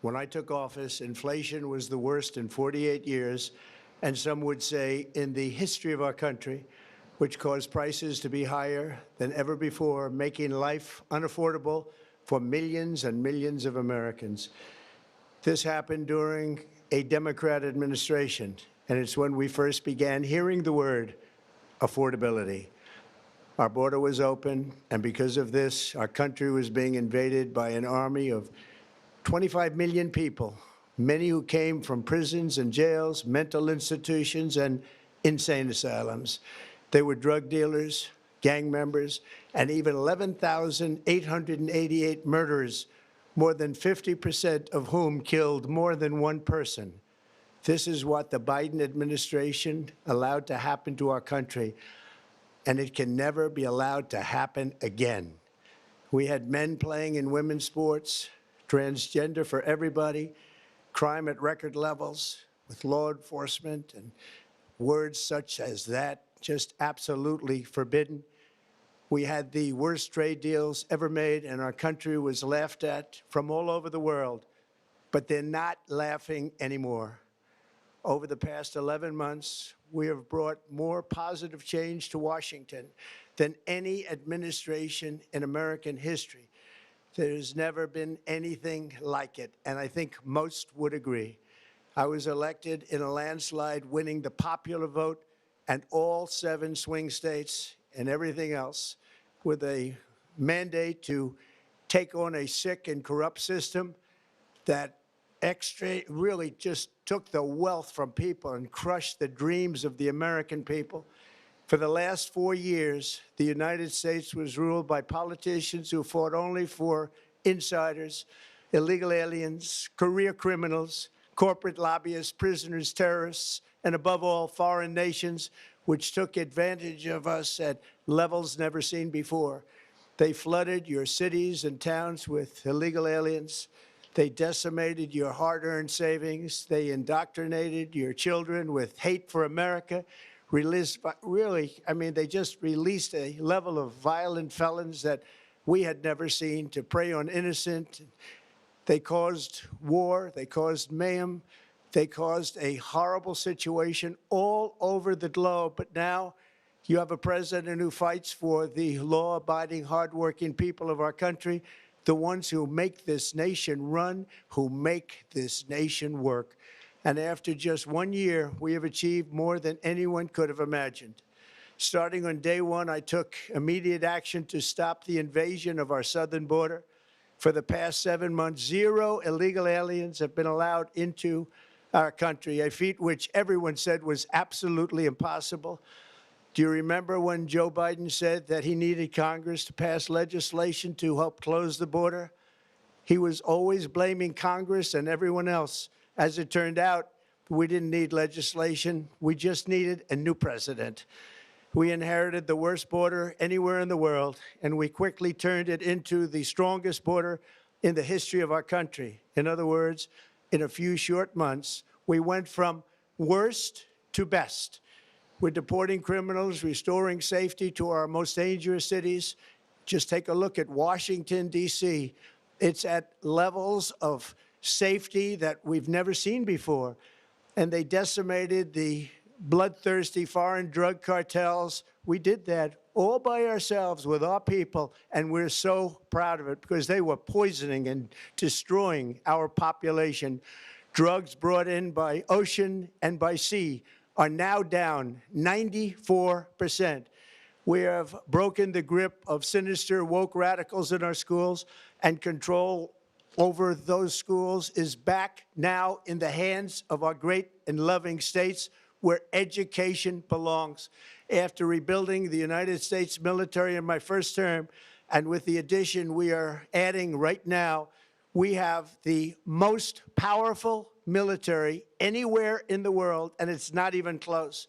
When I took office, inflation was the worst in 48 years, and some would say in the history of our country, which caused prices to be higher than ever before, making life unaffordable for millions and millions of Americans. This happened during a Democrat administration, and it's when we first began hearing the word affordability. Our border was open, and because of this, our country was being invaded by an army of 25 million people, many who came from prisons and jails, mental institutions, and insane asylums. They were drug dealers, gang members, and even 11,888 murderers, more than 50% of whom killed more than one person. This is what the Biden administration allowed to happen to our country, and it can never be allowed to happen again. We had men playing in women's sports, transgender for everybody, crime at record levels with law enforcement, and words such as that just absolutely forbidden. We had the worst trade deals ever made, and our country was laughed at from all over the world. But they're not laughing anymore. Over the past 11 months, we have brought more positive change to Washington than any administration in American history. There's never been anything like it, and I think most would agree. I was elected in a landslide, winning the popular vote and all 7 swing states and everything else, with a mandate to take on a sick and corrupt system that really just took the wealth from people and crushed the dreams of the American people. For the last 4 years, the United States was ruled by politicians who fought only for insiders, illegal aliens, career criminals, corporate lobbyists, prisoners, terrorists, and above all, foreign nations, which took advantage of us at levels never seen before. They flooded your cities and towns with illegal aliens. They decimated your hard-earned savings. They indoctrinated your children with hate for America. They just released a level of violent felons that we had never seen to prey on innocent. They caused war. They caused mayhem. They caused a horrible situation all over the globe. But now you have a president who fights for the law-abiding, hardworking people of our country, the ones who make this nation run, who make this nation work. And after just 1 year, we have achieved more than anyone could have imagined. Starting on day one, I took immediate action to stop the invasion of our southern border. For the past 7 months, 0 illegal aliens have been allowed into our country, a feat which everyone said was absolutely impossible. Do you remember when Joe Biden said that he needed Congress to pass legislation to help close the border? He was always blaming Congress and everyone else. As it turned out, we didn't need legislation. We just needed a new president. We inherited the worst border anywhere in the world, and we quickly turned it into the strongest border in the history of our country. In other words, in a few short months, we went from worst to best. We're deporting criminals, restoring safety to our most dangerous cities. Just take a look at Washington, D.C. It's at levels of safety that we've never seen before. And they decimated the bloodthirsty foreign drug cartels. We did that all by ourselves with our people, and we're so proud of it because they were poisoning and destroying our population. Drugs brought in by ocean and by sea are now down 94%. We have broken the grip of sinister woke radicals in our schools, and control over those schools is back now in the hands of our great and loving states where education belongs. After rebuilding the United States military in my first term, and with the addition we are adding right now, we have the most powerful military anywhere in the world, and it's not even close.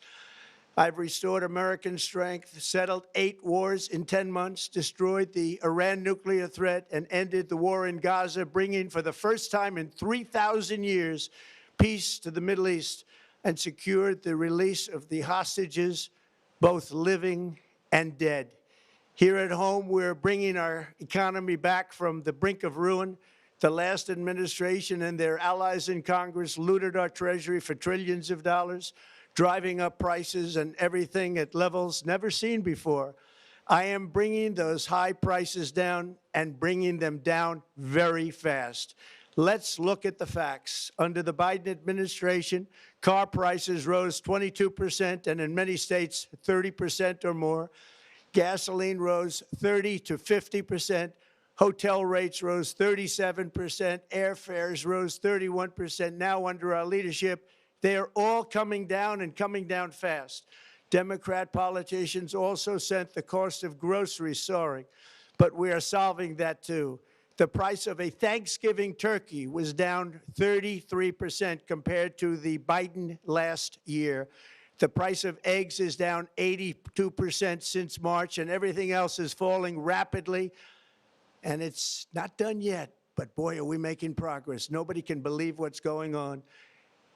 I've restored American strength, settled 8 wars in 10 months, destroyed the Iran nuclear threat, and ended the war in Gaza, bringing for the first time in 3,000 years peace to the Middle East, and secured the release of the hostages, both living and dead. Here at home, we're bringing our economy back from the brink of ruin. The last administration and their allies in Congress looted our Treasury for trillions of dollars, driving up prices and everything at levels never seen before. I am bringing those high prices down and bringing them down very fast. Let's look at the facts. Under the Biden administration, car prices rose 22%, and in many states, 30% or more. Gasoline rose 30 to 50%. Hotel rates rose 37%. Airfares rose 31%. Now, under our leadership, they are all coming down and coming down fast. Democrat politicians also sent the cost of groceries soaring, but we are solving that too. The price of a Thanksgiving turkey was down 33% compared to the Biden last year. The price of eggs is down 82% since March, and everything else is falling rapidly. And it's not done yet, but boy, are we making progress. Nobody can believe what's going on.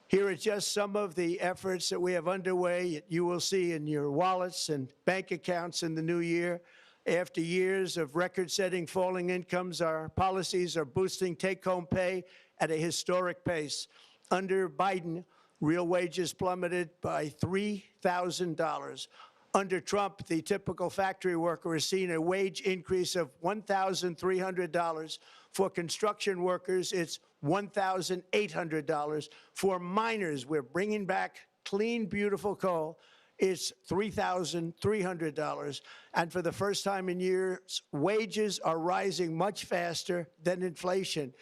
Here are just some of the efforts that we have underway. You will see in your wallets and bank accounts in the new year. After years of record-setting falling incomes, our policies are boosting take-home pay at a historic pace. Under Biden, real wages plummeted by $3,000. Under Trump, the typical factory worker has seen a wage increase of $1,300. For construction workers, it's $1,800. For miners, we're bringing back clean, beautiful coal. It's $3,300. And for the first time in years, wages are rising much faster than inflation.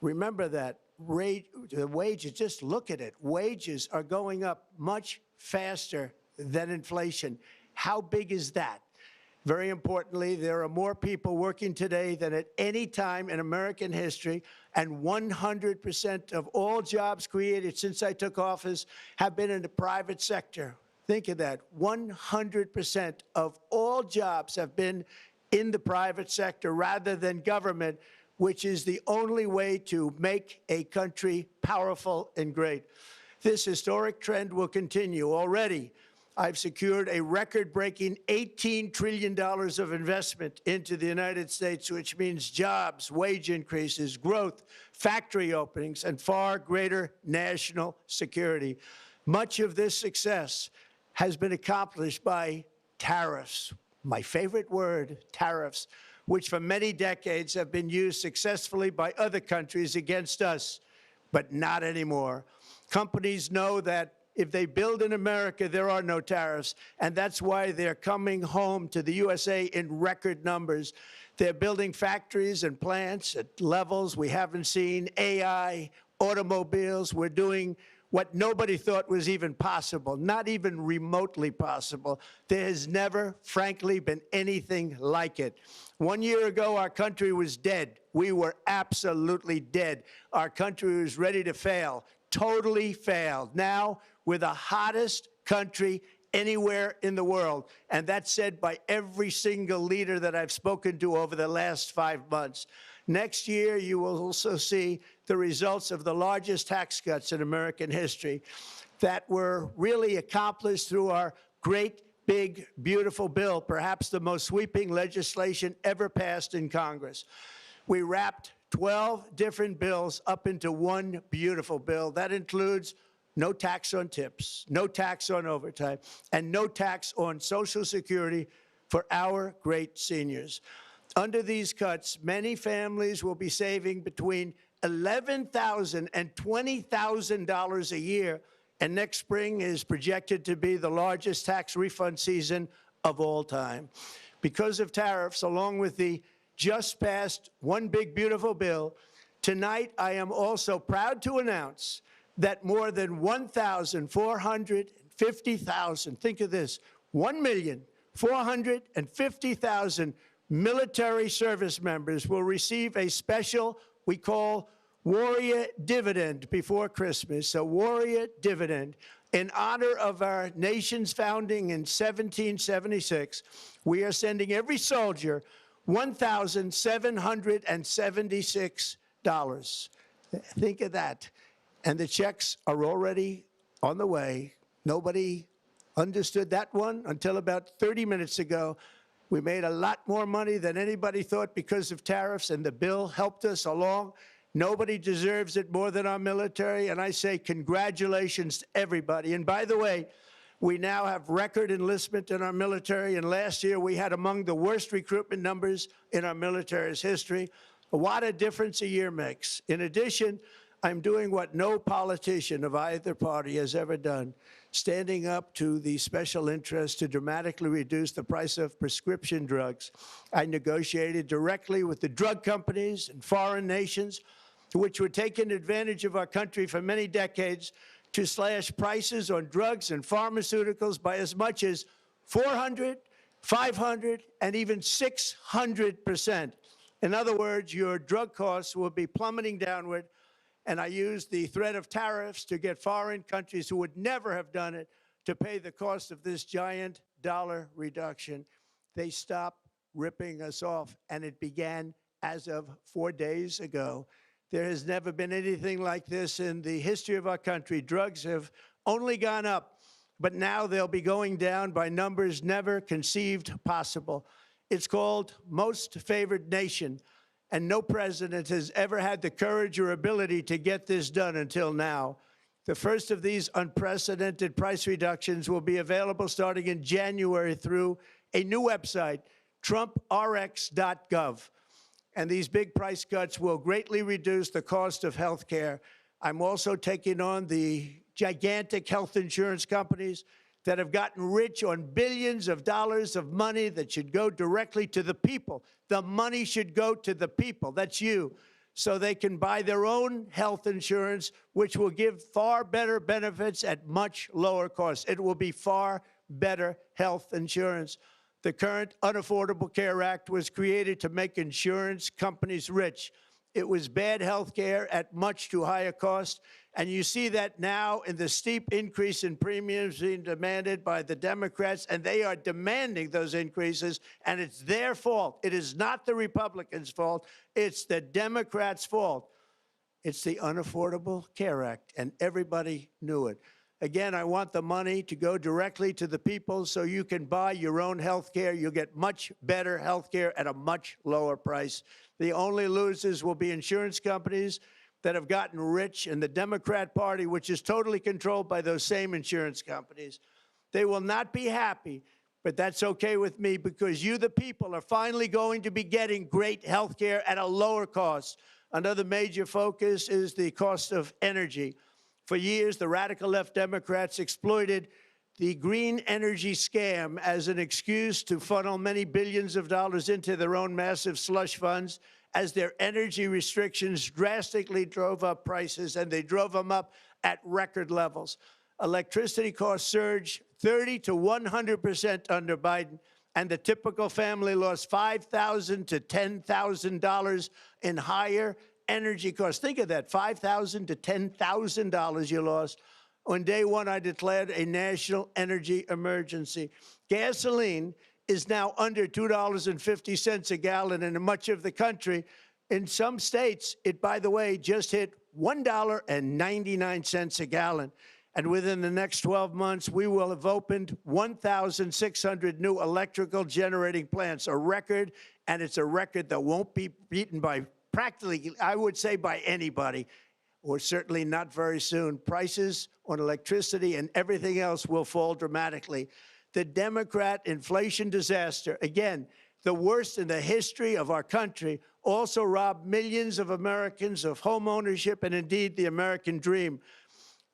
Remember that. The wages, just look at it. Wages are going up much faster than inflation. How big is that? Very importantly, there are more people working today than at any time in American history, and 100% of all jobs created since I took office have been in the private sector. Think of that. 100% of all jobs have been in the private sector rather than government, which is the only way to make a country powerful and great. This historic trend will continue. Already, I've secured a record-breaking $18 trillion of investment into the United States, which means jobs, wage increases, growth, factory openings, and far greater national security. Much of this success has been accomplished by tariffs. My favorite word, tariffs, which for many decades have been used successfully by other countries against us, but not anymore. Companies know that if they build in America, there are no tariffs, and that's why they're coming home to the USA in record numbers. They're building factories and plants at levels we haven't seen, AI, automobiles. We're doing what nobody thought was even possible, not even remotely possible. There has never, frankly, been anything like it. 1 year ago, our country was dead. We were absolutely dead. Our country was ready to fail, totally failed. Now, we're the hottest country anywhere in the world, and that's said by every single leader that I've spoken to over the last 5 months. Next year, you will also see the results of the largest tax cuts in American history that were really accomplished through our great, big, beautiful bill, perhaps the most sweeping legislation ever passed in Congress. We wrapped 12 different bills up into one beautiful bill. That includes no tax on tips, no tax on overtime, and no tax on Social Security for our great seniors. Under these cuts, many families will be saving between $11,000 and $20,000 a year, and next spring is projected to be the largest tax refund season of all time. Because of tariffs, along with the just passed One Big Beautiful Bill, tonight I am also proud to announce that more than 1,450,000, think of this, 1,450,000 military service members will receive a special, we call Warrior Dividend before Christmas, a Warrior Dividend. In honor of our nation's founding in 1776, we are sending every soldier $1,776. Think of that. And the checks are already on the way. Nobody understood that one until about 30 minutes ago. We made a lot more money than anybody thought because of tariffs, and the bill helped us along. Nobody deserves it more than our military, and I say congratulations to everybody. And by the way, we now have record enlistment in our military, and last year we had among the worst recruitment numbers in our military's history. What a difference a year makes. In addition, I'm doing what no politician of either party has ever done, standing up to the special interests to dramatically reduce the price of prescription drugs. I negotiated directly with the drug companies and foreign nations, which were taking advantage of our country for many decades, to slash prices on drugs and pharmaceuticals by as much as 400, 500, and even 600%. In other words, your drug costs will be plummeting downward, and I used the threat of tariffs to get foreign countries who would never have done it to pay the cost of this giant dollar reduction. They stopped ripping us off, and it began as of 4 days ago. There has never been anything like this in the history of our country. Drugs have only gone up, but now they'll be going down by numbers never conceived possible. It's called Most Favored Nation, and no president has ever had the courage or ability to get this done until now. The first of these unprecedented price reductions will be available starting in January through a new website, TrumpRx.gov. And these big price cuts will greatly reduce the cost of health care. I'm also taking on the gigantic health insurance companies that have gotten rich on billions of dollars of money that should go directly to the people. The money should go to the people, that's you, so they can buy their own health insurance, which will give far better benefits at much lower costs. It will be far better health insurance. The current Unaffordable Care Act was created to make insurance companies rich. It was bad health care at much too high a cost, and you see that now in the steep increase in premiums being demanded by the Democrats, and they are demanding those increases, and it's their fault. It is not the Republicans' fault. It's the Democrats' fault. It's the Unaffordable Care Act, and everybody knew it. Again, I want the money to go directly to the people so you can buy your own health care. You'll get much better health care at a much lower price. The only losers will be insurance companies that have gotten rich, and the Democrat Party, which is totally controlled by those same insurance companies. They will not be happy, but that's okay with me, because you, the people, are finally going to be getting great health care at a lower cost. Another major focus is the cost of energy. For years, the radical left Democrats exploited the green energy scam as an excuse to funnel many billions of dollars into their own massive slush funds, as their energy restrictions drastically drove up prices, and they drove them up at record levels. Electricity costs surged 30 to 100% under Biden, and the typical family lost $5,000 to $10,000 in higher energy costs. Think of that, $5,000 to $10,000 you lost. On day one, I declared a national energy emergency. Gasoline is now under $2.50 a gallon in much of the country. In some states, it, by the way, just hit $1.99 a gallon. And within the next 12 months, we will have opened 1,600 new electrical generating plants, a record, and it's a record that won't be beaten by practically, I would say, by anybody, or certainly not very soon. Prices on electricity and everything else will fall dramatically. The Democrat inflation disaster, again, the worst in the history of our country, also robbed millions of Americans of home ownership and indeed the American dream.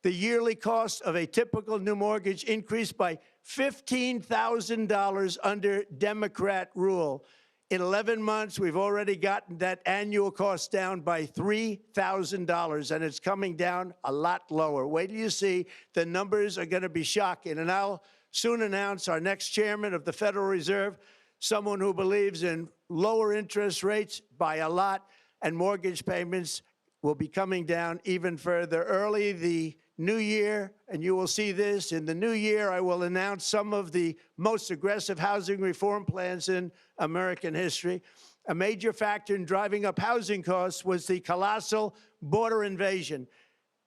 The yearly cost of a typical new mortgage increased by $15,000 under Democrat rule. In 11 months, we've already gotten that annual cost down by $3,000, and it's coming down a lot lower. Wait till you see. The numbers are going to be shocking. And I'll soon announce our next chairman of the Federal Reserve, someone who believes in lower interest rates by a lot, and mortgage payments will be coming down even further. Early the new year, and you will see this, in the new year, I will announce some of the most aggressive housing reform plans in American history. A major factor in driving up housing costs was the colossal border invasion.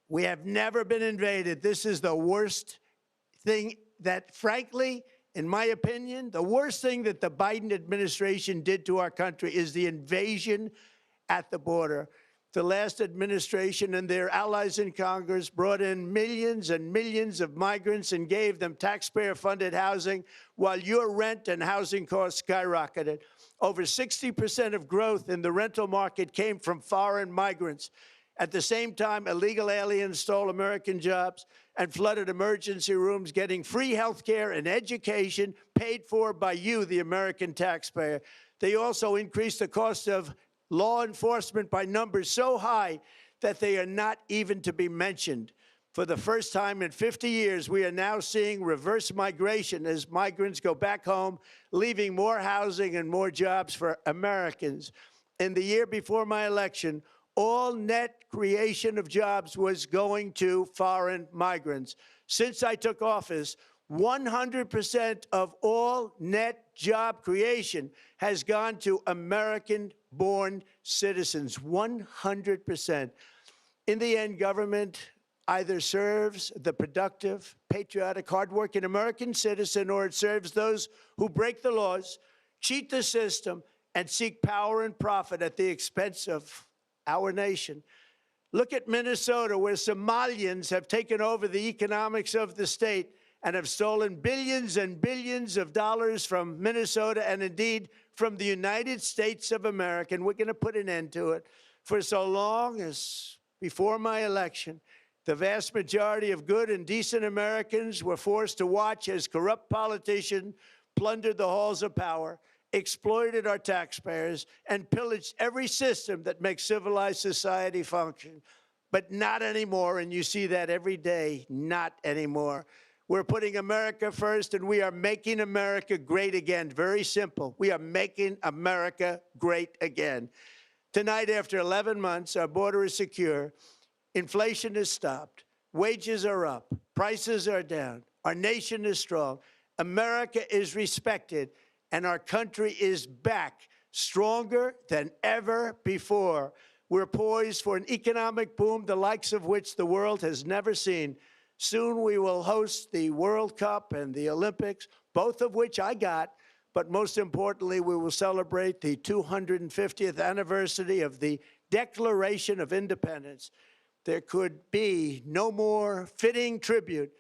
We have never been invaded. This is the worst thing that, frankly, in my opinion, the worst thing that the Biden administration did to our country is the invasion at the border. The last administration and their allies in Congress brought in millions and millions of migrants and gave them taxpayer-funded housing while your rent and housing costs skyrocketed. Over 60% of growth in the rental market came from foreign migrants. At the same time, illegal aliens stole American jobs and flooded emergency rooms, getting free health care and education paid for by you, the American taxpayer. They also increased the cost of law enforcement by numbers so high that they are not even to be mentioned. For the first time in 50 years, we are now seeing reverse migration as migrants go back home, leaving more housing and more jobs for Americans. In the year before my election, all net creation of jobs was going to foreign migrants. Since I took office, 100% of all net job creation has gone to American-born citizens, 100%. In the end, government either serves the productive, patriotic, hardworking American citizen, or it serves those who break the laws, cheat the system, and seek power and profit at the expense of our nation. Look at Minnesota, where Somalians have taken over the economics of the state and have stolen billions and billions of dollars from Minnesota and indeed from the United States of America. And we're going to put an end to it. For so long as before my election, the vast majority of good and decent Americans were forced to watch as corrupt politicians plundered the halls of power, exploited our taxpayers, and pillaged every system that makes civilized society function. But not anymore, and you see that every day, not anymore. We're putting America first, and we are making America great again. Very simple. We are making America great again. Tonight, after 11 months, our border is secure. Inflation is stopped. Wages are up. Prices are down. Our nation is strong. America is respected, and our country is back, stronger than ever before. We're poised for an economic boom, the likes of which the world has never seen. Soon we will host the World Cup and the Olympics, both of which I got. But most importantly, we will celebrate the 250th anniversary of the Declaration of Independence. There could be no more fitting tribute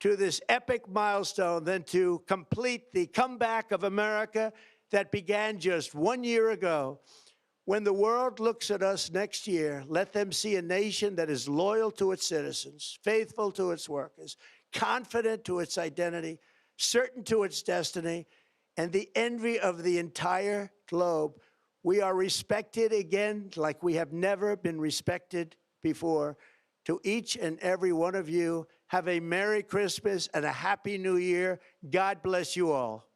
to this epic milestone than to complete the comeback of America that began just 1 year ago. When the world looks at us next year, let them see a nation that is loyal to its citizens, faithful to its workers, confident to its identity, certain to its destiny, and the envy of the entire globe. We are respected again like we have never been respected before. To each and every one of you, have a Merry Christmas and a Happy New Year. God bless you all.